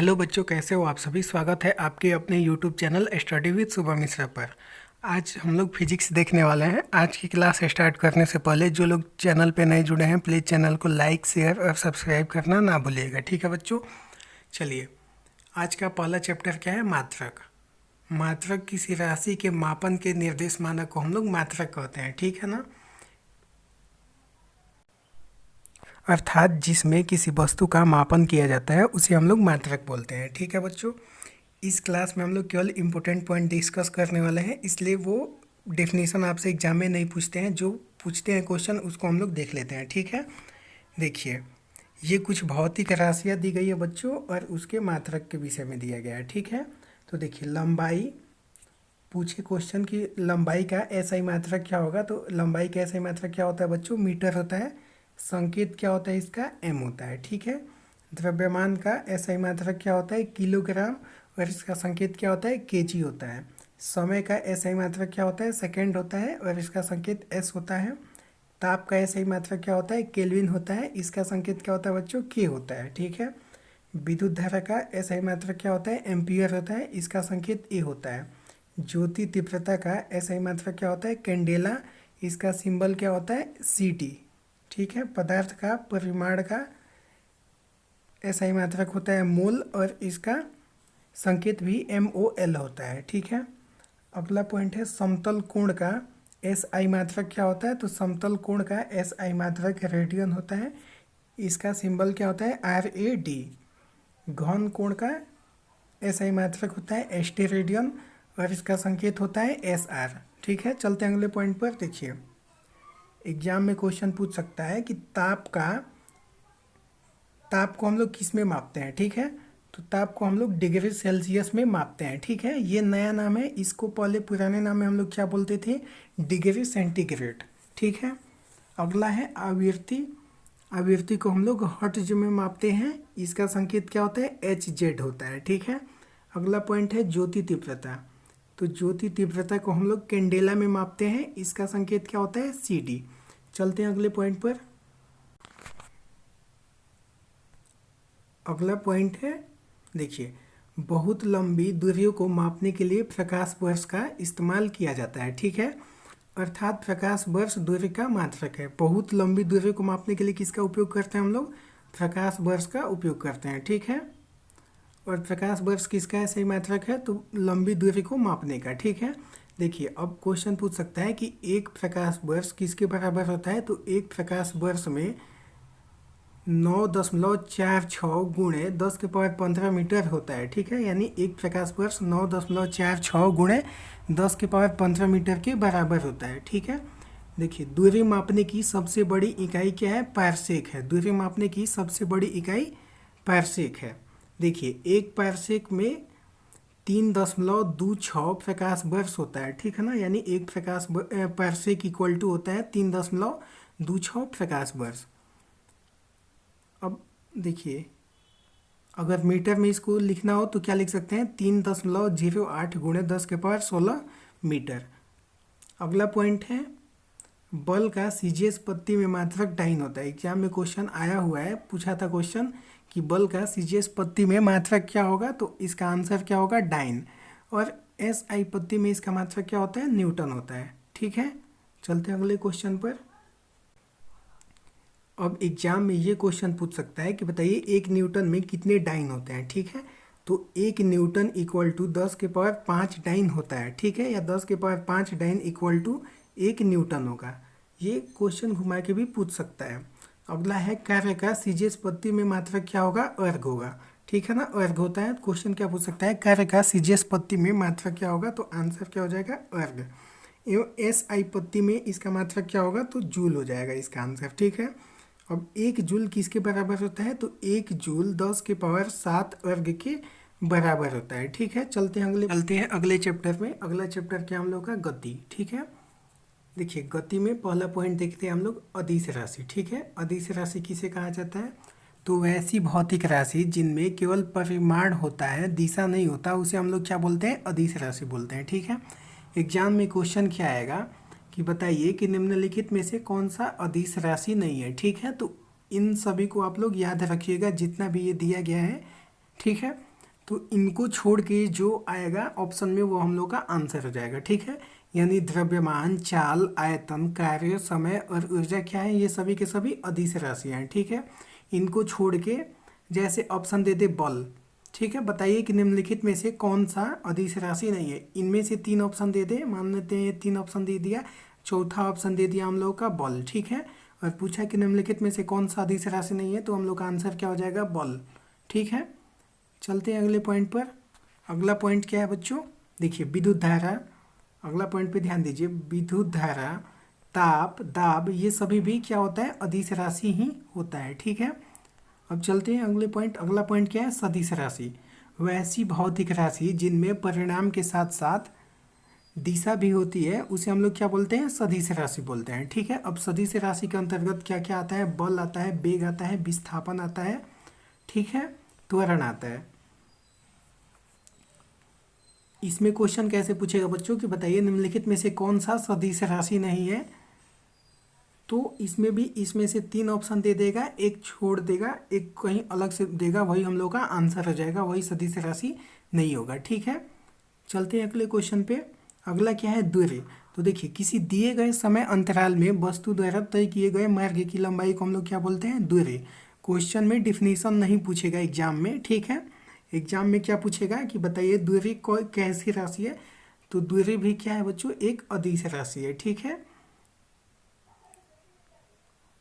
Hello बच्चों, कैसे हो आप सभी। स्वागत है आपके अपने YouTube channel study with Shubham Mishra पर। आज हम लोग फिजिक्स देखने वाले हैं। आज की क्लास स्टार्ट करने से पहले जो लोग चैनल पे नए जुड़े हैं, प्लीज़ चैनल को लाइक, शेयर और सब्सक्राइब करना ना भूलिएगा, ठीक है बच्चों। चलिए, आज का पहला चैप्टर क्या है? मात्रक। मात्रक किसी राशि के मापन के निर्देश मानक को हम लोग मात्रक कहते हैं, ठीक है ना। अर्थात जिसमें किसी वस्तु का मापन किया जाता है उसे हम लोग मात्रक बोलते हैं, ठीक है बच्चों। इस क्लास में हम लोग केवल इम्पोर्टेंट पॉइंट डिस्कस करने वाले हैं, इसलिए वो डेफिनेशन आपसे एग्जाम में नहीं पूछते हैं। जो पूछते हैं क्वेश्चन उसको हम लोग देख लेते हैं, ठीक है। देखिए, ये कुछ भौतिक राशियाँ दी गई है बच्चों और उसके मात्रक के विषय में दिया गया है, ठीक है। तो देखिए, लंबाई पूछे क्वेश्चन की लंबाई का एसआई मात्रक क्या होगा, तो लंबाई का एसआई मात्रक क्या होता है बच्चों? मीटर होता है। संकेत क्या होता है इसका? एम होता है, ठीक है। द्रव्यमान का एसआई मात्रक क्या होता है? किलोग्राम, और इसका संकेत क्या होता है? केजी होता है। समय का एसआई मात्रक क्या होता है? सेकंड होता है, और इसका संकेत एस होता है। ताप का एसआई मात्रक क्या होता है? केल्विन होता है। इसका संकेत क्या होता है बच्चों? के होता है, ठीक है। विद्युत धारा का एसआई मात्रक क्या होता है? एम्पियर होता है। इसका संकेत ए होता है। ज्योति तीव्रता का एसआई मात्रक क्या होता है? कैंडेला। इसका सिंबल क्या होता है? सी टी, ठीक है। पदार्थ का परिमाण का एसआई मात्रक होता है मोल, और इसका संकेत भी एम ओ एल होता है, ठीक है। अगला पॉइंट है समतल कोण का एस आई मात्रक क्या होता है, तो समतल कोण का एस आई मात्रक रेडियन होता है। इसका सिंबल क्या होता है? R A D. घन कोण का एस आई मात्रक होता है एस टी रेडियन, और इसका संकेत होता है एस आर, ठीक है। चलते हैं अगले पॉइंट पर। देखिए, एग्जाम में क्वेश्चन पूछ सकता है कि ताप को हम लोग किस में मापते हैं, ठीक है। तो ताप को हम लोग डिग्री सेल्सियस में मापते हैं, ठीक है। ये नया नाम है, इसको पहले पुराने नाम में हम लोग क्या बोलते थे? डिग्री सेंटीग्रेड, ठीक है। अगला है आवृत्ति। आवृत्ति को हम लोग हर्ट्ज में मापते हैं। इसका संकेत क्या होता है? एच जेड होता है, ठीक है। अगला पॉइंट है ज्योति तीव्रता। तो ज्योति तीव्रता को हम लोग कैंडेला में मापते हैं। इसका संकेत क्या होता है? C D. चलते हैं अगले पॉइंट पर। अगला पॉइंट है, देखिए, बहुत लंबी दूरियों को मापने के लिए प्रकाश वर्ष का इस्तेमाल किया जाता है, ठीक है। अर्थात प्रकाश वर्ष दूरी का मात्रक है। बहुत लंबी दूरी को मापने के लिए किसका उपयोग करते हैं हम लोग? प्रकाश वर्ष का उपयोग करते हैं, ठीक है। और प्रकाश वर्ष किसका है सही मात्रक है? तो लंबी दूरी को मापने का, ठीक है। देखिए, अब क्वेश्चन पूछ सकता है कि एक प्रकाश वर्ष किसके बराबर होता है, तो एक प्रकाश वर्ष में 9.46 गुणे 10 के पावर 15 मीटर होता है, ठीक है। यानी एक प्रकाश वर्ष 9.46 गुणे 10 के पावर 15 मीटर के बराबर होता है, ठीक है। देखिए, दूरी मापने की सबसे बड़ी इकाई क्या है? पारसेक है। दूरी मापने की सबसे बड़ी इकाई पारसेक है। देखिए, एक पारसेक में 3.26 प्रकाश वर्ष होता है, ठीक है ना। यानी एक पारसेक इक्वल टू होता है 3.26 प्रकाश वर्ष। अब देखिए, अगर मीटर में इसको लिखना हो तो क्या लिख सकते हैं? 3.08 गुणे 10 के पावर 16 मीटर। अगला पॉइंट है, बल का सीजीएस पत्ती में मात्रक डाइन होता है। एग्जाम में क्वेश्चन आया हुआ है, पूछा था क्वेश्चन कि बल का सीजीएस पत्ती में मात्रक क्या होगा, तो इसका आंसर क्या होगा? डाइन। और एस आई पत्ती में इसका मात्रक क्या होता है? न्यूटन होता है, ठीक है। चलते हैं अगले क्वेश्चन पर। अब एग्जाम में ये क्वेश्चन पूछ सकता है कि बताइए एक न्यूटन में कितने डाइन होते हैं, ठीक है। तो एक न्यूटन इक्वल टू 10 के पावर 5 डाइन होता है, ठीक है। या 10 के power 5 dyne equal to 1 newton होगा। ये क्वेश्चन घुमा के भी पूछ सकता है। अगला है कार्य का सीजीएस पत्ती में मात्रक क्या होगा? अर्घ होगा, ठीक है ना। अर्घ होता है। क्वेश्चन क्या पूछ सकता है? कार्य का सीजीएस पत्ती में मात्रक क्या होगा? तो आंसर क्या हो जाएगा? अर्घ। एवं एस आई पत्ती में इसका मात्रक क्या होगा? तो जूल हो जाएगा इसका आंसर, ठीक है। अब एक जूल किसके बराबर होता है? तो एक जूल 10 के पावर 7 अर्घ के बराबर होता है, ठीक है। चलते हैं अगले चैप्टर में। अगला चैप्टर क्या हम लोग का? गति, ठीक है। देखिए, गति में पहला पॉइंट देखते हैं हम लोग अदिश राशि, ठीक है। अदिश राशि किसे कहा जाता है? तो वैसी भौतिक राशि जिनमें केवल परिमाण होता है, दिशा नहीं होता, उसे हम लोग क्या बोलते हैं? अदिश राशि बोलते हैं, ठीक है। एग्जाम में क्वेश्चन क्या आएगा कि बताइए कि निम्नलिखित में से कौन सा अदिश राशि नहीं है, ठीक है। तो इन सभी को आप लोग याद रखिएगा जितना भी ये दिया गया है, ठीक है। तो इनको छोड़ के जो आएगा ऑप्शन में वो हम लोग का आंसर हो जाएगा, ठीक है। यानी द्रव्यमान, चाल, आयतन, कार्य, समय और ऊर्जा क्या है, ये सभी के सभी अदिश राशियाँ हैं, ठीक है। इनको छोड़ के जैसे ऑप्शन दे दे बल, ठीक है। बताइए कि निम्नलिखित में से कौन सा अदिश राशि नहीं है। इनमें से 3 ऑप्शन दे दे, मान लेते हैं ये 3 ऑप्शन दे दिया, चौथा ऑप्शन दे दिया हम लोग का बल, ठीक है। और पूछा कि निम्नलिखित में से कौन सा अदिश राशि नहीं है, तो हम लोग का आंसर क्या हो जाएगा, बल, ठीक है। चलते हैं अगले पॉइंट पर। अगला पॉइंट क्या है बच्चों, देखिए विद्युत धारा। अगला पॉइंट पे ध्यान दीजिए, विद्युत धारा, ताप, दाब, ये सभी भी क्या होता है, अदिश राशि ही होता है, ठीक है। अब चलते हैं अगले पॉइंट। अगला पॉइंट क्या है, सदिश राशि। वैसी भौतिक राशि जिनमें परिणाम के साथ साथ दिशा भी होती है उसे हम लोग क्या बोलते हैं, सदिश राशि बोलते हैं, ठीक है। अब सदिश राशि के अंतर्गत क्या क्या आता है, बल आता है, वेग आता है, विस्थापन आता है, ठीक है, त्वरण आता है। इसमें क्वेश्चन कैसे पूछेगा बच्चों कि बताइए निम्नलिखित में से कौन सा सदिश राशि नहीं है, तो इसमें भी इसमें से 3 ऑप्शन दे देगा, एक छोड़ देगा, एक कहीं अलग से देगा, वही हम लोग का आंसर हो जाएगा, वही सदिश राशि नहीं होगा, ठीक है। चलते हैं अगले क्वेश्चन पे। अगला क्या है, दूरी। तो देखिए किसी दिए गए समय अंतराल में वस्तु द्वारा तय किए गए मार्ग की लंबाई को हम लोग क्या बोलते हैं, दूरी। क्वेश्चन में डिफिनीशन नहीं पूछेगा एग्जाम में, ठीक है। एग्जाम में क्या पूछेगा कि बताइए दूरी कोई कैसी राशि है, तो दूरी भी क्या है बच्चों, एक अदिश राशि है, ठीक है।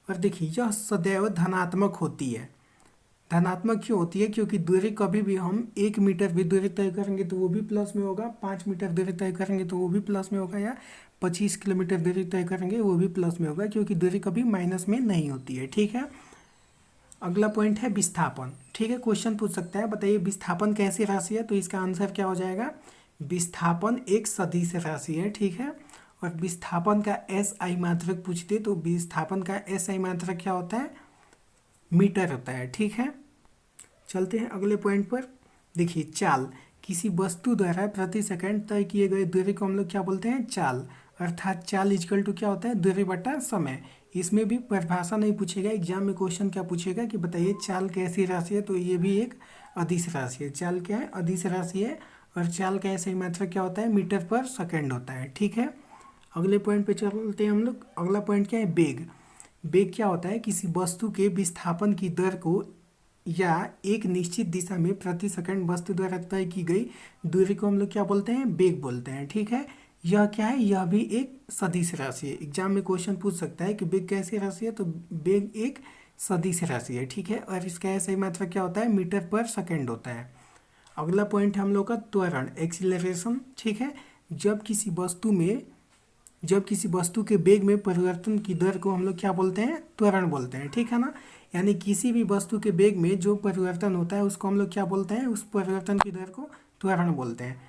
और देखिए यह सदैव धनात्मक होती है। धनात्मक क्यों होती है, क्योंकि दूरी कभी भी हम 1 मीटर भी दूरी तय करेंगे तो वो भी प्लस में होगा, 5 मीटर दूरी तय करेंगे तो वो भी प्लस में होगा, या 25 किलोमीटर दूरी तय करेंगे वो भी प्लस में होगा, क्योंकि दूरी कभी माइनस में नहीं होती है, ठीक है। अगला पॉइंट है विस्थापन, ठीक है। क्वेश्चन पूछ सकता है बताइए विस्थापन कैसी राशि है, तो इसका आंसर क्या हो जाएगा, विस्थापन एक सदिश राशि है, ठीक है। और विस्थापन का एस आई मात्रक पूछते तो विस्थापन का एस आई मात्रक क्या होता है, मीटर होता है, ठीक है। चलते हैं अगले पॉइंट पर। देखिए चाल, किसी वस्तु द्वारा प्रति सेकंड तय किए गए दूरी को हम लोग क्या बोलते हैं, चाल। अर्थात चाल इजकल टू क्या होता है, दूरी बटा समय। इसमें भी परिभाषा नहीं पूछेगा, एग्जाम में क्वेश्चन क्या पूछेगा कि बताइए चाल कैसी राशि है, तो ये भी एक अदिश राशि है। चाल क्या है, अदिश राशि है। और चाल का ऐसे मात्रक क्या होता है, मीटर पर सेकंड होता है, ठीक है। अगले पॉइंट पे चलते हैं हम लोग। अगला पॉइंट क्या है, वेग। वेग क्या होता है, किसी वस्तु के विस्थापन की दर को या एक निश्चित दिशा में प्रति सेकंड वस्तु द्वारा तय की गई दूरी को हम लोग क्या बोलते हैं, वेग बोलते हैं, ठीक है। यह क्या है, यह भी एक सदिश राशि है। एग्जाम में क्वेश्चन पूछ सकता है कि वेग कैसी राशि है, तो वेग एक सदिश राशि है, ठीक है। और इसका सही मात्रा क्या होता है, मीटर पर सेकंड होता है। अगला पॉइंट है हम लोग का त्वरण, एक्सीलरेशन, ठीक है। जब किसी वस्तु के वेग में परिवर्तन की दर को हम लोग क्या बोलते हैं, त्वरण बोलते हैं, ठीक है ना। यानी किसी भी वस्तु के वेग में जो परिवर्तन होता है उसको हम लोग क्या बोलते हैं, उस परिवर्तन की दर को त्वरण बोलते हैं।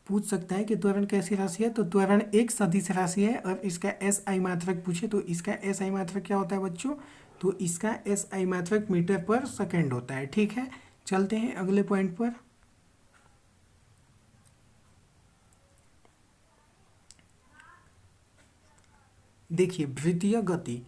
पूछ सकता है कि त्वरण कैसी राशि है, तो त्वरण एक सदिश राशि है। और इसका एस आई मात्रक पूछे तो इसका एस आई मात्रक क्या होता है बच्चों, तो इसका एस आई मात्रक मीटर पर सेकेंड होता है, ठीक है। चलते हैं अगले पॉइंट पर। देखिए वृत्तीय गति,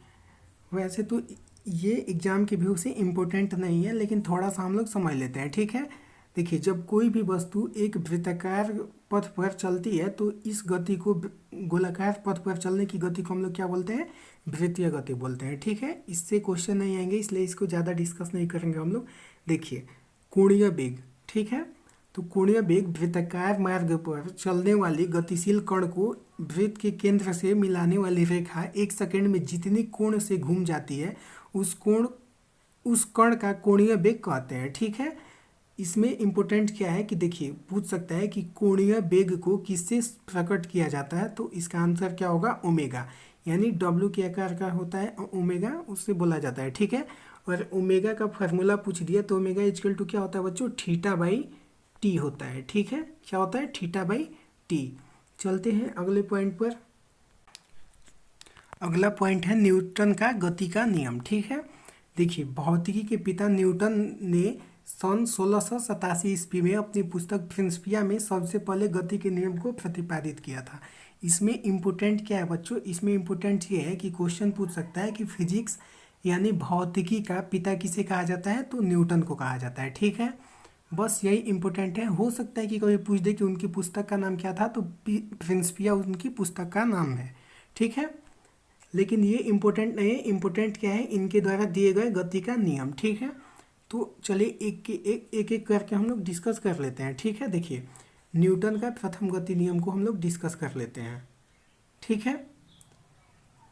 वैसे तो ये एग्जाम के व्यू से इम्पोर्टेंट नहीं है, लेकिन थोड़ा सा हम लोग समझ लेते हैं, ठीक है। देखिए जब कोई भी वस्तु एक वृत्ताकार पथ पर चलती है तो इस गति को, गोलाकार पथ पर चलने की गति को हम लोग क्या बोलते हैं, वृत्तीय गति बोलते हैं, ठीक है। इससे क्वेश्चन नहीं आएंगे इसलिए इसको ज़्यादा डिस्कस नहीं करेंगे हम लोग। देखिए कोणीय वेग, ठीक है। तो कोणीय वेग वृत्ताकार मार्ग पर चलने वाली गतिशील कण को वृत्त के केंद्र से मिलाने वाली रेखा 1 सेकंड में जितनी कोण से घूम जाती है उस कण का कोणीय वेग कहते हैं, ठीक है। इसमें इम्पोर्टेंट क्या है कि देखिए पूछ सकता है कि कोणीय वेग को किससे प्रकट किया जाता है, तो इसका आंसर क्या होगा, ओमेगा। यानी डब्ल्यू के आकार का होता है ओमेगा, उससे बोला जाता है, ठीक है। और ओमेगा का फार्मूला पूछ दिया तो ओमेगा इक्वल टू क्या होता है बच्चों, थीटा बाई टी होता है, ठीक है। क्या होता है, थीटा बाई टी। चलते हैं अगले पॉइंट पर। अगला पॉइंट है न्यूटन का गति का नियम, ठीक है। देखिए भौतिकी के पिता न्यूटन ने सन 1687 ईस्वी में अपनी पुस्तक प्रिंसिपिया में सबसे पहले गति के नियम को प्रतिपादित किया था। इसमें इम्पोर्टेंट क्या है बच्चों, इसमें इम्पोर्टेंट ये है कि क्वेश्चन पूछ सकता है कि फिजिक्स यानी भौतिकी का पिता किसे कहा जाता है, तो न्यूटन को कहा जाता है, ठीक है। बस यही इम्पोर्टेंट है। हो सकता है कि कोई पूछ दे कि उनकी पुस्तक का नाम क्या था, तो प्रिंसिपिया उनकी पुस्तक का नाम है, ठीक है। लेकिन ये इम्पोर्टेंट नहीं है, इम्पोर्टेंट क्या है, इनके द्वारा दिए गए गति का नियम, ठीक है। तो चलिए एक एक करके हम लोग डिस्कस कर लेते हैं, ठीक है। देखिए न्यूटन का प्रथम गति नियम को हम लोग डिस्कस कर लेते हैं, ठीक है।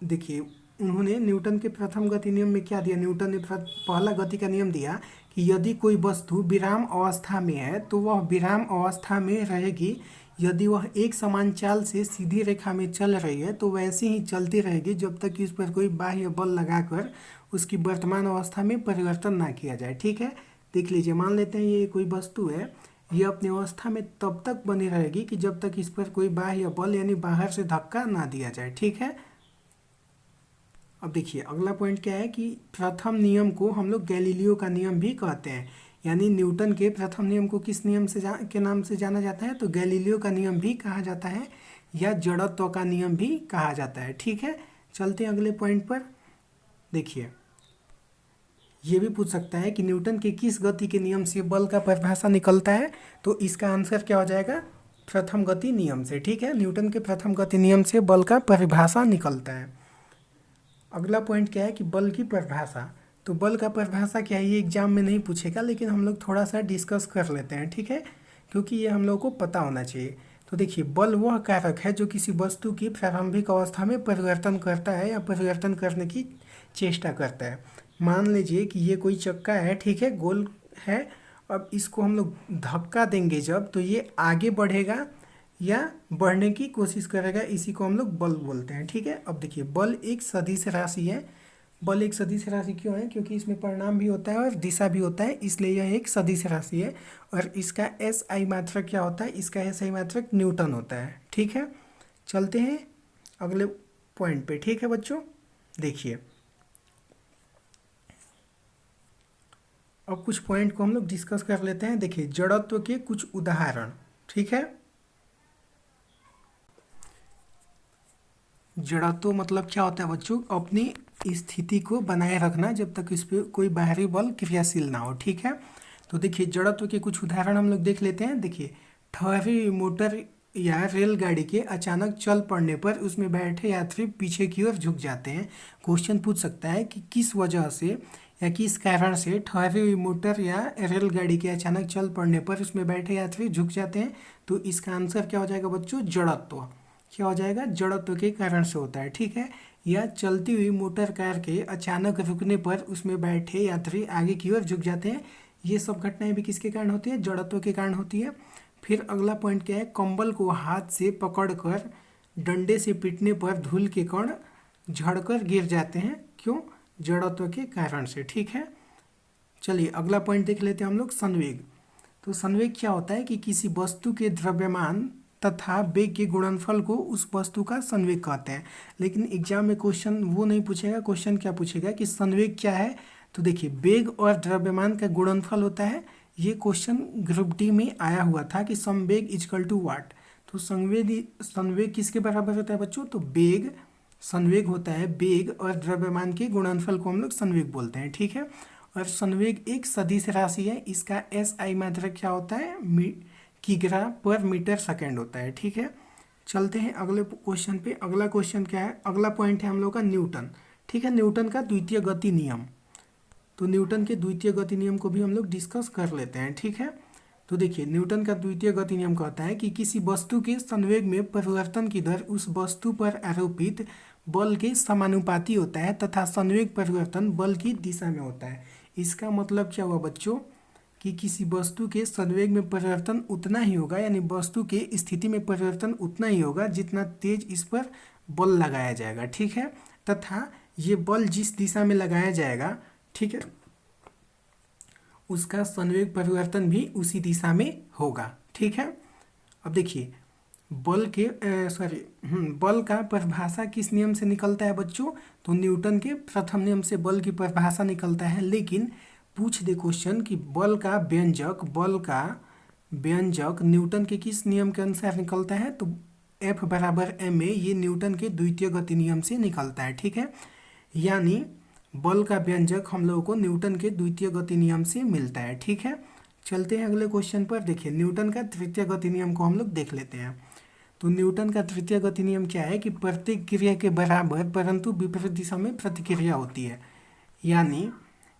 देखिए उन्होंने न्यूटन के प्रथम गति नियम में क्या दिया, न्यूटन ने पहला गति का नियम दिया कि यदि कोई वस्तु विराम अवस्था में है तो वह विराम अवस्था में रहेगी, यदि वह एक समान चाल से सीधी रेखा में चल रही है तो वैसे ही चलती रहेगी जब तक कि उस पर कोई बाह्य बल लगाकर उसकी वर्तमान अवस्था में परिवर्तन ना किया जाए, ठीक है। देख लीजिए, मान लेते हैं ये कोई वस्तु है, ये अपनी अवस्था में तब तक बनी रहेगी कि जब तक इस पर कोई बाह्य बल यानी बाहर से धक्का ना दिया जाए, ठीक है। अब देखिए अगला पॉइंट क्या है कि प्रथम नियम को हम लोग गैलीलियो का नियम भी कहते हैं, यानी न्यूटन के प्रथम नियम को किस नियम से के नाम से जाना जाता है, तो गैलीलियो का नियम भी कहा जाता है या जड़त्व का नियम भी कहा जाता है, ठीक है। चलते हैं अगले पॉइंट पर। देखिए ये भी पूछ सकता है कि न्यूटन के किस गति के नियम से बल का परिभाषा निकलता है, तो इसका आंसर क्या हो जाएगा, प्रथम गति नियम से, ठीक है। न्यूटन के प्रथम गति नियम से बल का परिभाषा निकलता है। अगला पॉइंट क्या है कि बल की परिभाषा, तो बल का परिभाषा क्या है, ये एग्जाम में नहीं पूछेगा लेकिन हम लोग थोड़ा सा डिस्कस कर लेते हैं, ठीक है, क्योंकि ये हम लोग को पता होना चाहिए। तो देखिए बल वह कारक है जो किसी वस्तु की प्रारंभिक अवस्था में परिवर्तन करता है या परिवर्तन करने की चेष्टा करता है। मान लीजिए कि ये कोई चक्का है, ठीक है, गोल है। अब इसको हम लोग धक्का देंगे जब, तो ये आगे बढ़ेगा या बढ़ने की कोशिश करेगा, इसी को हम लोग बल बोलते हैं, ठीक है। अब देखिए बल एक सदिश राशि है। बल एक सदिश राशि क्यों है, क्योंकि इसमें परिमाण भी होता है और दिशा भी होता है, इसलिए यह एक सदिश राशि है। और इसका एस आई मात्रक क्या होता है, इसका एस आई मात्रक न्यूटन होता है, ठीक है। चलते हैं अगले पॉइंट पे, ठीक है बच्चों। देखिए अब कुछ पॉइंट को हम लोग डिस्कस कर लेते हैं। देखिए जड़त्व के कुछ उदाहरण, ठीक है। जड़त्व मतलब क्या होता है बच्चों, अपनी स्थिति को बनाए रखना जब तक इस पर कोई बाहरी बल क्रियाशील ना हो, ठीक है। तो देखिए जड़त्व के कुछ उदाहरण हम लोग देख लेते हैं। देखिए ठहरी हुई मोटर या रेलगाड़ी के अचानक चल पड़ने पर उसमें बैठे यात्री पीछे की ओर झुक जाते हैं। क्वेश्चन पूछ सकता है कि किस वजह से या किस कारण से ठहरी हुई मोटर या रेलगाड़ी के अचानक चल पड़ने पर उसमें बैठे यात्री झुक जाते हैं, तो इसका आंसर क्या हो जाएगा बच्चों, जड़त्व। क्या हो जाएगा, जड़त्व के कारण से होता है, ठीक है। या चलती हुई मोटर कार के अचानक रुकने पर उसमें बैठे यात्री आगे की ओर झुक जाते हैं, ये सब घटनाएं भी किसके कारण होती है, जड़त्व के कारण होती है। फिर अगला पॉइंट क्या है, कंबल को हाथ से पकड़कर डंडे से पीटने पर धूल के कण झड़कर गिर जाते हैं, क्यों, जड़त्व के कारण से, ठीक है। चलिए अगला पॉइंट देख लेते हैं हम लोग, संवेग। तो संवेग क्या होता है कि किसी वस्तु के द्रव्यमान तथा वेग के गुणनफल को उस वस्तु का संवेग कहते हैं। लेकिन एग्जाम में क्वेश्चन वो नहीं पूछेगा, क्वेश्चन क्या पूछेगा कि संवेग क्या है। तो देखिए वेग और द्रव्यमान का गुणनफल होता है, ये क्वेश्चन ग्रुप डी में आया हुआ था कि संवेग इजकल टू वाट। तो संवेग किसके बराबर होता है बच्चों, तो वेग, संवेग होता है वेग और द्रव्यमान के गुणनफल को हम लोग संवेग बोलते हैं, ठीक है। और संवेग एक सदिश राशि है, इसका एस आई मात्रक क्या होता है, किग्रा पर मीटर सेकेंड होता है, ठीक है। चलते हैं अगले क्वेश्चन पे। अगला क्वेश्चन क्या है, अगला पॉइंट है हम लोग का न्यूटन, ठीक है, न्यूटन का द्वितीय गति नियम। तो न्यूटन के द्वितीय गति नियम को भी हम लोग डिस्कस कर लेते हैं, ठीक है। तो देखिए न्यूटन का द्वितीय गति नियम कहता है कि किसी वस्तु के संवेग में परिवर्तन की दर उस वस्तु पर आरोपित बल के समानुपाती होता है तथा संवेग परिवर्तन बल की दिशा में होता है। इसका मतलब क्या हुआ बच्चों कि किसी वस्तु के संवेग में परिवर्तन उतना ही होगा, यानी वस्तु के स्थिति में परिवर्तन उतना ही होगा जितना तेज इस पर बल लगाया जाएगा, ठीक है। तथा ये बल जिस दिशा में लगाया जाएगा, ठीक है, उसका संवेग परिवर्तन भी उसी दिशा में होगा, ठीक है। अब देखिए बल के बल का परिभाषा किस नियम से निकलता है बच्चों, तो न्यूटन के प्रथम नियम से बल की परिभाषा निकलता है। लेकिन पूछ दे क्वेश्चन कि बल का व्यंजक न्यूटन के किस नियम के अनुसार निकलता है, तो F बराबर ma, ये न्यूटन के द्वितीय गति नियम से निकलता है, ठीक है। यानी बल का व्यंजक हम लोगों को न्यूटन के द्वितीय गति नियम से मिलता है, ठीक है। चलते हैं अगले क्वेश्चन पर। देखिए न्यूटन का तृतीय गति नियम को हम लोग देख लेते हैं। तो न्यूटन का तृतीय गति नियम क्या है कि प्रत्येक क्रिया के बराबर परंतु विपरीत दिशा में प्रतिक्रिया होती है। यानी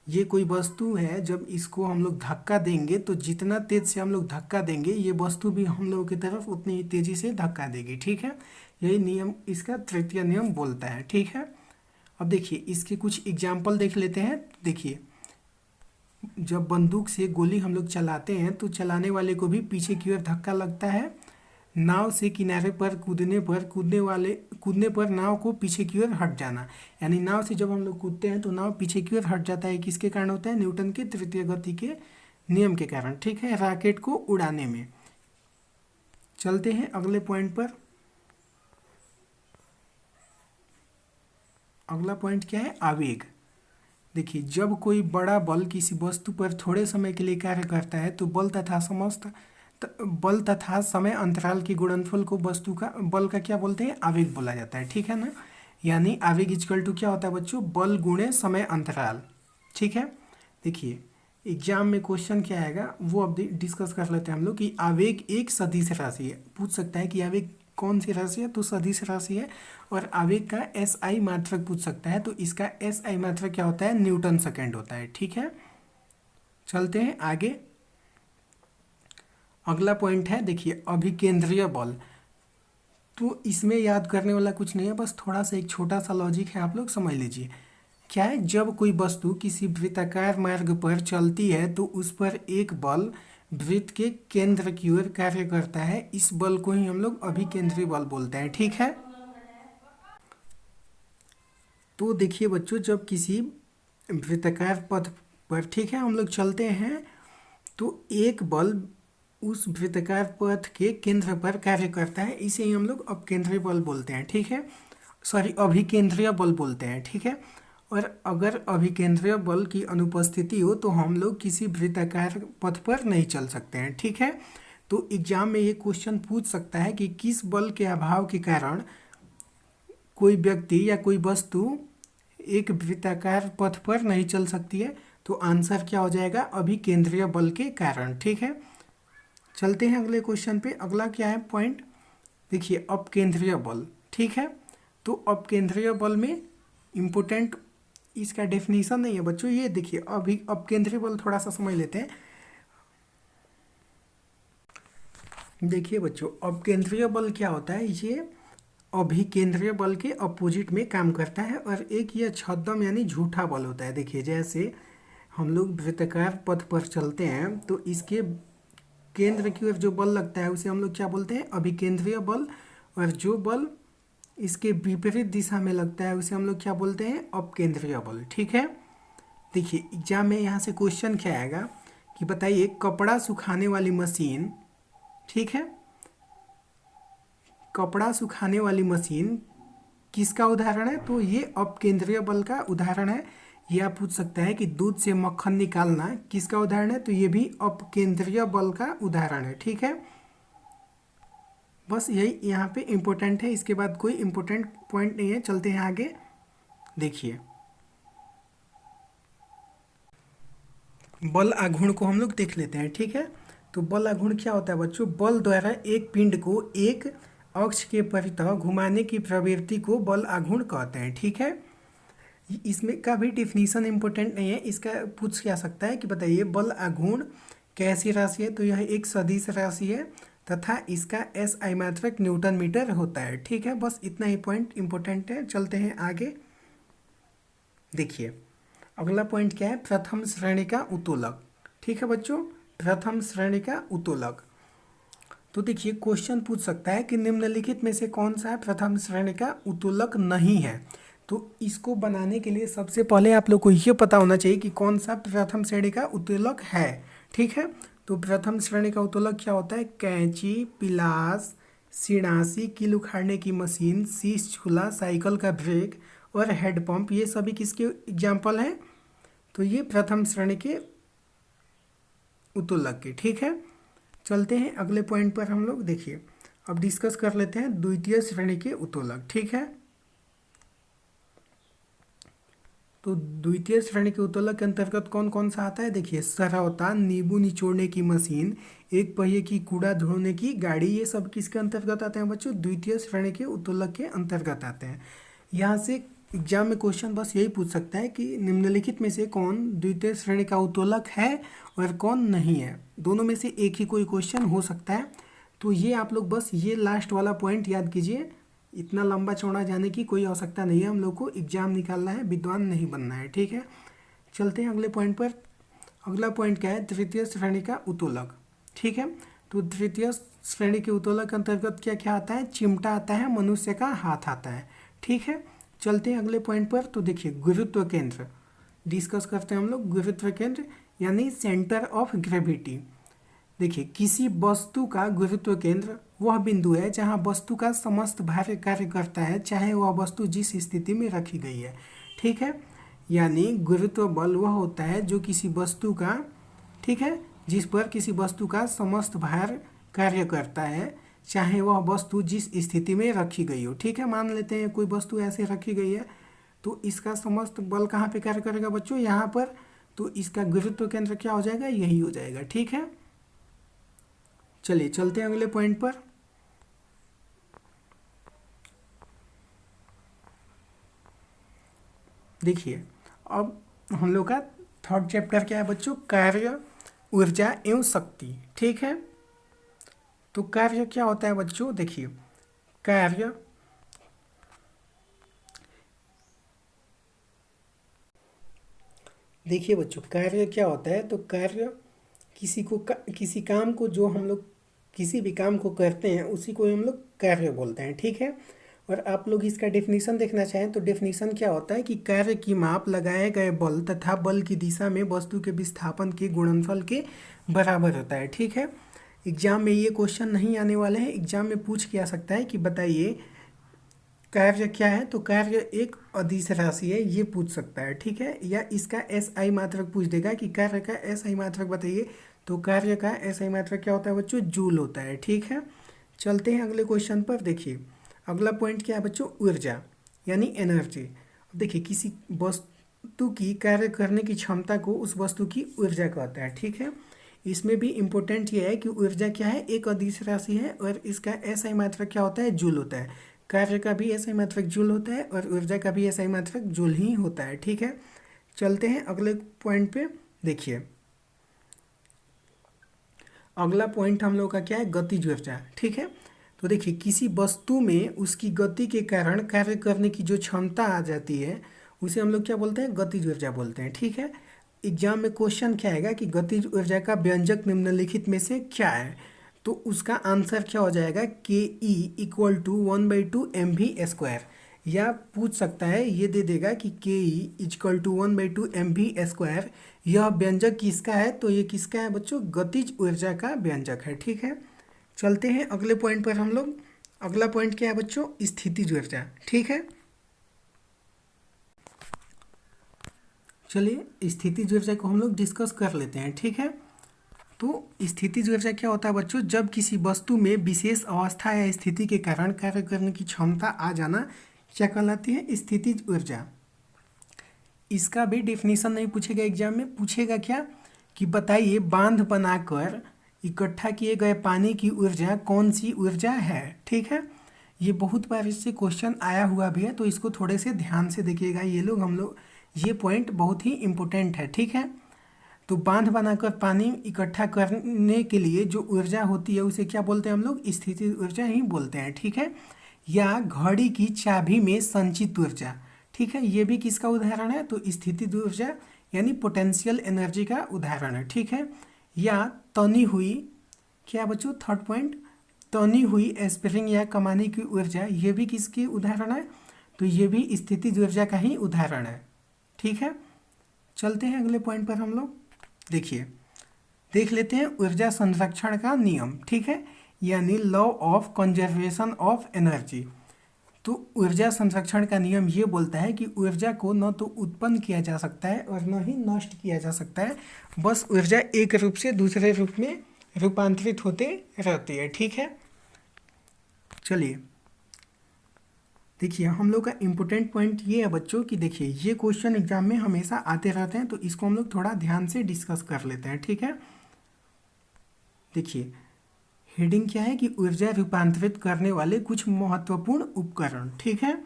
ये कोई वस्तु है, जब इसको हम लोग धक्का देंगे तो जितना तेज से हम लोग धक्का देंगे ये वस्तु भी हम लोगों की तरफ उतनी ही तेजी से धक्का देगी। ठीक है, यही नियम इसका तृतीय नियम बोलता है। ठीक है, अब देखिए इसके कुछ एग्जाम्पल देख लेते हैं। देखिए जब बंदूक से गोली हम लोग चलाते हैं तो चलाने वाले को भी पीछे की ओर धक्का लगता है। नाव से किनारे पर कूदने पर नाव को पीछे की ओर हट जाना, यानी नाव से जब हम लोग कूदते हैं तो नाव पीछे की ओर हट जाता है। किसके कारण होता है? न्यूटन के तृतीय गति के नियम के कारण। ठीक है, रॉकेट को उड़ाने में। चलते हैं अगले पॉइंट पर। अगला पॉइंट क्या है? आवेग। देखिए जब कोई बड़ा बल किसी वस्तु पर थोड़े समय के लिए कार्य करता है तो बल तथा समय अंतराल के गुणनफल को वस्तु का बल का क्या बोलते हैं? आवेग बोला जाता है। ठीक है ना, यानी आवेग इक्वल टू क्या होता है बच्चों? बल गुणे समय अंतराल। ठीक है, देखिए एग्जाम में क्वेश्चन क्या आएगा वो अब डिस्कस कर लेते हैं हम लोग कि आवेग एक सदिश राशि है। पूछ सकता है कि आवेग कौन सी राशि है? तो सदिश राशि है। और आवेग का एस आई मात्रक पूछ सकता है, तो इसका एस आई मात्रक क्या होता है? न्यूटन सेकेंड होता है। ठीक है, चलते हैं आगे। अगला पॉइंट है देखिए अभिकेंद्रीय बल। तो इसमें याद करने वाला कुछ नहीं है, बस थोड़ा सा एक छोटा सा लॉजिक है, आप लोग समझ लीजिए। क्या है? जब कोई वस्तु किसी वृत्ताकार मार्ग पर चलती है तो उस पर एक बल वृत्त के केंद्र की ओर कार्य करता है। इस बल को ही हम लोग अभिकेंद्रीय बल बोलते हैं। ठीक है, तो देखिए बच्चों जब किसी वृत्ताकार पथ पर, ठीक है, हम लोग चलते हैं तो एक बल उस वृत्ताकार पथ के केंद्र पर कार्य करता है, इसे ही हम लोग अपकेंद्रीय बल बोलते हैं। ठीक है, सॉरी अभिकेंद्रीय बल बोलते हैं। ठीक है, और अगर अभिकेंद्रीय बल की अनुपस्थिति हो तो हम लोग किसी वृत्ताकार पथ पर नहीं चल सकते हैं। ठीक है, तो एग्जाम में ये क्वेश्चन पूछ सकता है कि किस बल के अभाव के कारण कोई व्यक्ति या कोई वस्तु एक वृत्ताकार पथ पर नहीं चल सकती है। तो आंसर क्या हो जाएगा? अभिकेंद्रीय बल के कारण। ठीक है, चलते हैं अगले क्वेश्चन पे। अगला क्या है पॉइंट? देखिए अपकेंद्रीय बल। ठीक है, तो अपकेंद्रीय बल में इम्पोर्टेंट इसका डेफिनेशन नहीं है बच्चों। ये देखिए अभी अपकेंद्रीय बल थोड़ा सा समझ लेते हैं। देखिए बच्चों अपकेंद्रीय बल क्या होता है? ये अभिकेंद्रीय बल के अपोजिट में काम करता है। और एक ये छद्म यानी झूठा बल होता है। देखिए जैसे हम लोग वृत्ताकार पथ पर चलते हैं तो इसके केंद्र की ओर जो बल लगता है उसे हम लोग क्या बोलते हैं? अभिकेंद्रीय बल। और जो बल इसके विपरीत दिशा में लगता है उसे हम लोग क्या बोलते हैं? अपकेंद्रीय बल। ठीक है, देखिए एग्जाम में यहाँ से क्वेश्चन क्या आएगा कि बताइए कपड़ा सुखाने वाली मशीन, ठीक है, कपड़ा सुखाने वाली मशीन किसका उदाहरण है? तो ये अपकेंद्रीय बल का उदाहरण है। ये आप पूछ सकता है कि दूध से मक्खन निकालना किसका उदाहरण है? तो ये भी अपकेंद्रीय बल का उदाहरण है। ठीक है, बस यही यहाँ पे इम्पोर्टेंट है, इसके बाद कोई इम्पोर्टेंट पॉइंट नहीं है। चलते हैं आगे। देखिए बल आघूर्ण को हम लोग देख लेते हैं। ठीक है, तो बल आघूर्ण क्या होता है बच्चों? बल द्वारा एक पिंड को एक अक्ष के परितः घुमाने की प्रवृत्ति को बल आघूर्ण कहते हैं। ठीक है, इसमें का भी डिफिनीशन इम्पोर्टेंट नहीं है। इसका पूछ क्या सकता है कि बताइए बल आघूर्ण कैसी राशि है? तो यह एक सदिश राशि है तथा इसका एस आई मात्रक न्यूटन मीटर होता है। ठीक है, बस इतना ही पॉइंट इम्पोर्टेंट है। चलते हैं आगे। देखिए अगला पॉइंट क्या है? प्रथम श्रेणी का उत्तोलक। ठीक है बच्चों, प्रथम श्रेणी का उत्तोलक। तो देखिए क्वेश्चन पूछ सकता है कि निम्नलिखित में से कौन सा प्रथम श्रेणी का उत्तोलक नहीं है। तो इसको बनाने के लिए सबसे पहले आप लोग को ये पता होना चाहिए कि कौन सा प्रथम श्रेणी का उत्तोलक है। ठीक है, तो प्रथम श्रेणी का उत्तोलक क्या होता है? कैंची, पिलास, सिणासी, कील उखाड़ने की मशीन, शीश चूल्हा, साइकिल का ब्रेक और हेडपंप, ये सभी किसके एग्जाम्पल हैं? तो ये प्रथम श्रेणी के उत्तोलक के। ठीक है, चलते हैं अगले पॉइंट पर हम लोग। देखिए अब डिस्कस कर लेते हैं द्वितीय श्रेणी के उत्तोलक। ठीक है, तो द्वितीय श्रेणी के उत्तोलक के अंतर्गत कौन कौन सा आता है? देखिए, सरौता, नींबू निचोड़ने की मशीन, एक पहिए की कूड़ा धोने की गाड़ी, ये सब किसके अंतर्गत आते हैं बच्चों? द्वितीय श्रेणी के उत्तोलक के अंतर्गत आते हैं। यहाँ से एग्जाम में क्वेश्चन बस यही पूछ सकता है कि निम्नलिखित में से कौन द्वितीय श्रेणी का उत्तोलक है और कौन नहीं है। दोनों में से एक ही कोई क्वेश्चन हो सकता है। तो ये आप लोग बस ये लास्ट वाला पॉइंट याद कीजिए। इतना लंबा चौड़ा जाने की कोई आवश्यकता नहीं है, हम लोग को एग्जाम निकालना है, विद्वान नहीं बनना है, ठीक है। चलते हैं अगले पॉइंट पर। अगला पॉइंट क्या है? तृतीय श्रेणी का उत्तोलक, ठीक है। तो तृतीय श्रेणी के उत्तोलक के अंतर्गत क्या क्या आता है? चिमटा आता है, मनुष्य का हाथ आता है, ठीक है। चलते हैं अगले पॉइंट पर। तो देखिए, गुरुत्व केंद्र डिस्कस करते हैं हम लोग। गुरुत्व केंद्र यानी सेंटर ऑफ ग्रेविटी। देखिए, किसी वस्तु का गुरुत्व केंद्र वह बिंदु है जहां वस्तु का समस्त भार कार्य करता है, चाहे वह वस्तु जिस स्थिति में रखी गई है, ठीक है। यानी गुरुत्व बल वह होता है जो किसी वस्तु का, ठीक है, जिस पर किसी वस्तु का समस्त भार कार्य करता है, चाहे वह वस्तु जिस स्थिति में रखी गई हो, ठीक है। मान लेते हैं कोई वस्तु ऐसे रखी गई है, तो इसका समस्त बल कहाँ पे कार्य करेगा बच्चों? यहाँ पर। तो इसका गुरुत्व केंद्र क्या हो जाएगा? यही हो जाएगा, ठीक है। चलिए चलते हैं अगले पॉइंट पर। देखिए, अब हम लोग का थर्ड चैप्टर क्या है बच्चों? कार्य, ऊर्जा एवं शक्ति, ठीक है। तो कार्य क्या होता है बच्चों? देखिए, कार्य देखिए बच्चों, कार्य क्या होता है? तो कार्य किसी काम को, जो हम लोग किसी भी काम को करते हैं उसी को हम लोग कार्य बोलते हैं, ठीक है। और आप लोग इसका डेफिनेशन देखना चाहें तो डेफिनेशन क्या होता है कि कार्य की माप लगाए गए बल तथा बल की दिशा में वस्तु के विस्थापन के गुणनफल के बराबर होता है, ठीक है। एग्जाम में ये क्वेश्चन नहीं आने वाले हैं, एग्जाम में पूछ के आ सकता है कि बताइए कार्य क्या है? तो कार्य एक अदिश राशि है, ये पूछ सकता है, ठीक है। या इसका एस आई मात्रक पूछ देगा कि कार्य का एस आई मात्रक बताइए। तो कार्य का एस आई मात्रक क्या होता है बच्चों? जूल होता है, ठीक है। चलते हैं अगले क्वेश्चन पर। देखिए, अगला पॉइंट क्या है बच्चों? ऊर्जा यानी एनर्जी। अब देखिए, किसी वस्तु की कार्य करने की क्षमता को उस वस्तु की ऊर्जा कहता है, ठीक है। इसमें भी इम्पोर्टेंट ये है कि ऊर्जा क्या है? एक अदिश राशि है और इसका एस आई मात्रक क्या होता है? जूल होता है। कार्य का भी एस आई मात्रक जूल होता है और ऊर्जा का भी एस आई मात्रक जूल ही होता है, ठीक है। चलते हैं अगले पॉइंट पे। देखिए, अगला पॉइंट हम लोग का क्या है? गतिज ऊर्जा, ठीक है। तो देखिए, किसी वस्तु में उसकी गति के कारण कार्य करने की जो क्षमता आ जाती है उसे हम लोग क्या बोलते हैं? गतिज ऊर्जा बोलते हैं, ठीक है। एग्जाम में क्वेश्चन क्या आएगा कि गतिज ऊर्जा का व्यंजक निम्नलिखित में से क्या है? तो उसका आंसर क्या हो जाएगा? के ई इक्वल टू 1/2 mv²। या पूछ सकता है, ये दे देगा कि के ई इक्वल टू 1/2 mv²। यह व्यंजक किसका है? तो ये किसका है बच्चों? गतिज ऊर्जा का व्यंजक है, ठीक है। चलते हैं अगले पॉइंट पर हम लोग। अगला पॉइंट क्या है बच्चों? स्थितिज ऊर्जा, ठीक है। चलिए, स्थितिज ऊर्जा को हम लोग डिस्कस कर लेते हैं, ठीक है। तो स्थितिज ऊर्जा क्या होता है बच्चों? जब किसी वस्तु में विशेष अवस्था या स्थिति के कारण कार्य करने की क्षमता आ जाना क्या कहलाती है? स्थितिज ऊर्जा। इसका भी डेफिनेशन नहीं पूछेगा एग्जाम में, पूछेगा क्या कि बताइए बांध बनाकर इकट्ठा किए गए पानी की ऊर्जा कौन सी ऊर्जा है, ठीक है। ये बहुत बार इससे क्वेश्चन आया हुआ भी है, तो इसको थोड़े से ध्यान से देखिएगा। ये पॉइंट बहुत ही इम्पोर्टेंट है, ठीक है। तो बांध बनाकर पानी इकट्ठा करने के लिए जो ऊर्जा होती है उसे क्या बोलते हैं हम लोग? स्थितिज ऊर्जा ही बोलते हैं, ठीक है। या घड़ी की चाबी में संचित ऊर्जा, ठीक है, ये भी किसका उदाहरण है? तो स्थितिज ऊर्जा यानी पोटेंशियल एनर्जी का उदाहरण है, ठीक है। या तनी हुई, क्या बच्चों? थर्ड पॉइंट, तनी हुई स्प्रिंग या कमाने की ऊर्जा, ये भी किसकी उदाहरण है? तो ये भी स्थितिज ऊर्जा का ही उदाहरण है, ठीक है। चलते हैं अगले पॉइंट पर हम लोग। देखिए, देख लेते हैं ऊर्जा संरक्षण का नियम, ठीक है, यानी law of conservation of energy. तो ऊर्जा संरक्षण का नियम ये बोलता है कि ऊर्जा को न तो उत्पन्न किया जा सकता है और न ही नष्ट किया जा सकता है, बस ऊर्जा एक रूप से दूसरे रूप में रूपांतरित होते रहती है, ठीक है। चलिए, देखिए हम लोग का इम्पोर्टेंट पॉइंट ये है बच्चों कि देखिए ये क्वेश्चन एग्जाम में हमेशा आते रहते हैं, तो इसको हम लोग थोड़ा ध्यान से डिस्कस कर लेते हैं, ठीक है। देखिए हेडिंग क्या है कि ऊर्जा रूपांतरित करने वाले कुछ महत्वपूर्ण उपकरण, ठीक है।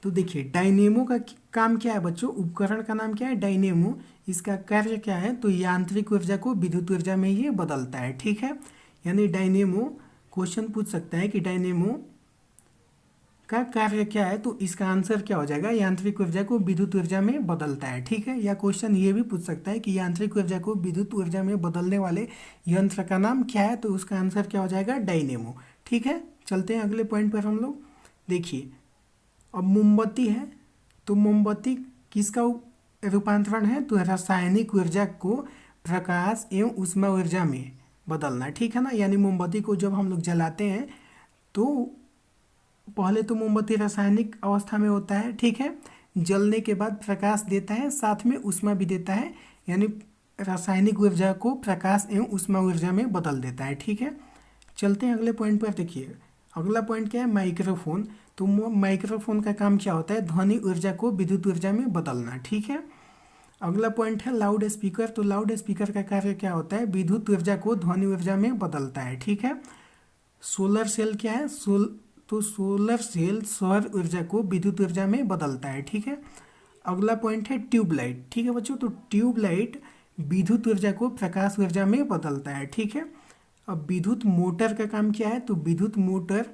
तो देखिए डायनेमो का काम क्या है बच्चों, उपकरण का नाम क्या है डायनेमो। इसका कार्य क्या है, तो यांत्रिक ऊर्जा को विद्युत ऊर्जा में ये बदलता है, ठीक है। यानी डायनेमो, क्वेश्चन पूछ सकता है कि डायनेमो का कार्य क्या है, तो इसका आंसर क्या हो जाएगा, यांत्रिक ऊर्जा को विद्युत ऊर्जा में बदलता है, ठीक है। या क्वेश्चन ये भी पूछ सकता है कि यांत्रिक ऊर्जा को विद्युत ऊर्जा में बदलने वाले यंत्र का नाम क्या है, तो उसका आंसर क्या हो जाएगा, डायनेमो, ठीक है। चलते हैं अगले पॉइंट पर हम लोग। देखिए अब मोमबत्ती है, तो मोमबत्ती किसका रूपांतरण है, तो रासायनिक ऊर्जा को प्रकाश एवं ऊष्मा ऊर्जा में बदलना, ठीक है ना। यानी मोमबत्ती को जब हम लोग जलाते हैं तो पहले तो मोमबत्ती रासायनिक अवस्था में होता है, ठीक है। जलने के बाद प्रकाश देता है, साथ में ऊष्मा भी देता है, यानी रासायनिक ऊर्जा को प्रकाश एवं ऊष्मा ऊर्जा में बदल देता है, ठीक है। चलते हैं अगले पॉइंट पर। देखिए अगला पॉइंट क्या है, माइक्रोफोन। तो माइक्रोफोन का काम क्या होता है, ध्वनि ऊर्जा को विद्युत ऊर्जा में बदलना, ठीक है। अगला पॉइंट है लाउड स्पीकर। तो लाउड स्पीकर का कार्य क्या होता है, विद्युत ऊर्जा को ध्वनि ऊर्जा में बदलता है, ठीक है। सोलर सेल क्या है, तो सोलर सेल सौर ऊर्जा को विद्युत ऊर्जा में बदलता है, ठीक है। अगला पॉइंट है ट्यूबलाइट, ठीक है बच्चों। तो ट्यूबलाइट विद्युत ऊर्जा को प्रकाश ऊर्जा में बदलता है, ठीक है। अब विद्युत मोटर का काम क्या है, तो विद्युत मोटर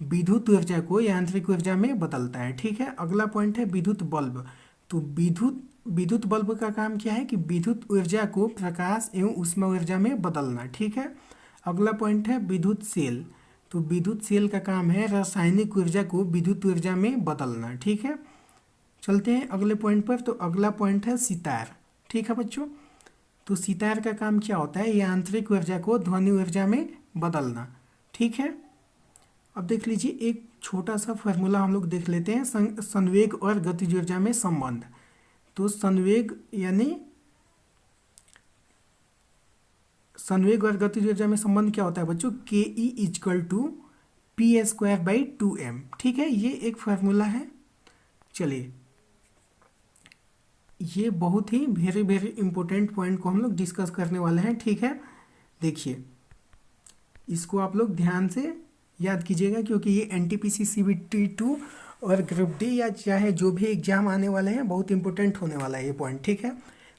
विद्युत ऊर्जा को यांत्रिक ऊर्जा में बदलता है, ठीक है। अगला पॉइंट है विद्युत बल्ब। तो विद्युत बल्ब का काम क्या है कि विद्युत ऊर्जा को प्रकाश एवं ऊष्मा ऊर्जा में बदलना, ठीक है। अगला पॉइंट है विद्युत सेल। तो विद्युत सेल का काम है रासायनिक ऊर्जा को विद्युत ऊर्जा में बदलना, ठीक है। चलते हैं अगले पॉइंट पर। तो अगला पॉइंट है सितार, ठीक है बच्चों। तो सितार का काम क्या होता है, यांत्रिक ऊर्जा को ध्वनि ऊर्जा में बदलना, ठीक है। अब देख लीजिए एक छोटा सा फार्मूला हम लोग देख लेते हैं, संवेग और गतिज ऊर्जा में संबंध। तो संवेग और गतिज ऊर्जा में संबंध क्या होता है बच्चों, K E equal to p square by 2m, ठीक है। ये एक फार्मूला है। चलिए ये बहुत ही वेरी वेरी इंपॉर्टेंट पॉइंट को हम लोग डिस्कस करने वाले हैं, ठीक है। देखिए इसको आप लोग ध्यान से याद कीजिएगा, क्योंकि ये NTPC CBT 2 और ग्रुप डी या चाहे जो भी एग्जाम आने वाले हैं बहुत इंपॉर्टेंट होने वाला है ये पॉइंट, ठीक है।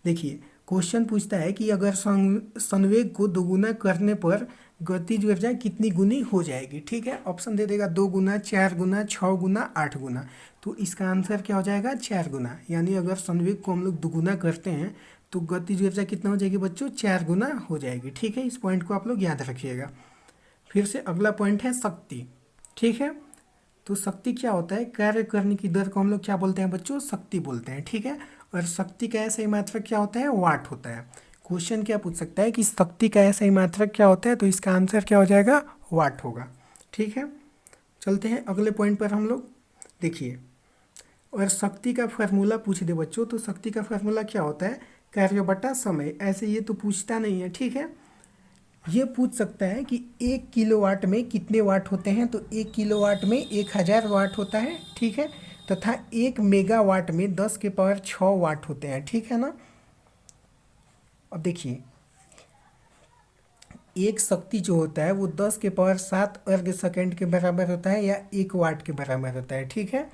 देखिए क्वेश्चन पूछता है कि अगर संवेग को दोगुना करने पर गतिज ऊर्जा कितनी गुनी हो जाएगी, ठीक है। ऑप्शन दे देगा 2 गुना, 4 गुना, 6 गुना, 8 गुना। तो इसका आंसर क्या हो जाएगा, 4 गुना। यानी अगर संवेग को हम लोग दोगुना करते हैं तो गतिज ऊर्जा कितना हो जाएगी बच्चों, 4 गुना हो जाएगी, ठीक है। इस पॉइंट को आप लोग याद रखिएगा। फिर से अगला पॉइंट है शक्ति, ठीक है। तो शक्ति क्या होता है, कार्य करने की दर को हम लोग क्या बोलते हैं बच्चों, शक्ति बोलते हैं, ठीक है। और शक्ति का ऐसा ही मात्रक क्या होता है, वाट होता है। क्वेश्चन क्या पूछ सकता है कि शक्ति का ऐसा ही मात्रक क्या होता है, तो इसका आंसर क्या हो जाएगा, वाट होगा, ठीक है। चलते हैं अगले पॉइंट पर हम लोग। देखिए और शक्ति का फार्मूला पूछ दे बच्चों, तो शक्ति का फार्मूला क्या होता है, कार्य बटा समय। ऐसे ये तो पूछता नहीं है, ठीक है। ये पूछ सकता है कि 1 किलोवाट में कितने वाट होते हैं, तो 1 किलोवाट में 1000 वाट होता है, ठीक है। तथा 1 मेगावाट में 10 के पावर 6 वाट होते हैं, ठीक है ना। अब देखिए एक शक्ति जो होता है वो 10 के पावर 7 अर्ग सेकेंड के बराबर होता है या 1 वाट के बराबर होता है, ठीक है।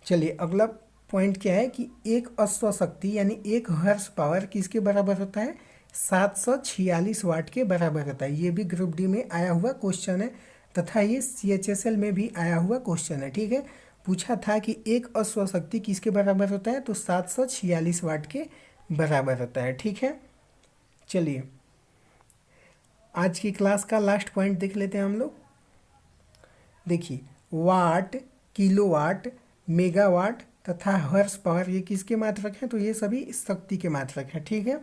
चलिए अगला पॉइंट क्या है कि एक अश्व शक्ति यानी 1 हॉर्स पावर किसके बराबर होता है, 746 वाट के बराबर होता है। ये भी ग्रुप डी में आया हुआ क्वेश्चन है तथा ये CHSL में भी आया हुआ क्वेश्चन है, ठीक है। पूछा था कि एक अश्व शक्ति किसके बराबर होता है, तो 746 वाट के बराबर होता है, ठीक है। चलिए आज की क्लास का लास्ट पॉइंट देख लेते हैं हम लोग। देखिए वाट, किलोवाट, मेगावाट तथा हॉर्स पावर ये किसके मात्रक हैं, तो ये सभी शक्ति के मात्रक हैं, ठीक है।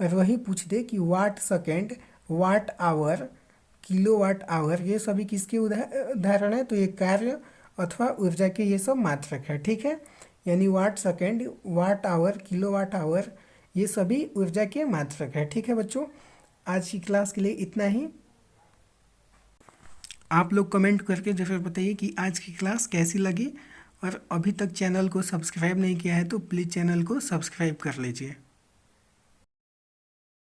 और वही पूछ दे कि watt second, watt hour, kilowatt hour ये सभी किसके उदाहरण है, तो ये कार्य अथवा ऊर्जा के ये सब मात्रक है, ठीक है। यानी watt second, watt hour, kilowatt hour ये सभी ऊर्जा के मात्रक है, ठीक है बच्चों। आज की क्लास के लिए इतना ही। आप लोग कमेंट करके ज़रूर बताइए कि आज की क्लास कैसी लगी, और अभी तक चैनल को सब्सक्राइब नहीं किया है तो प्लीज़ चैनल को सब्सक्राइब कर लीजिए।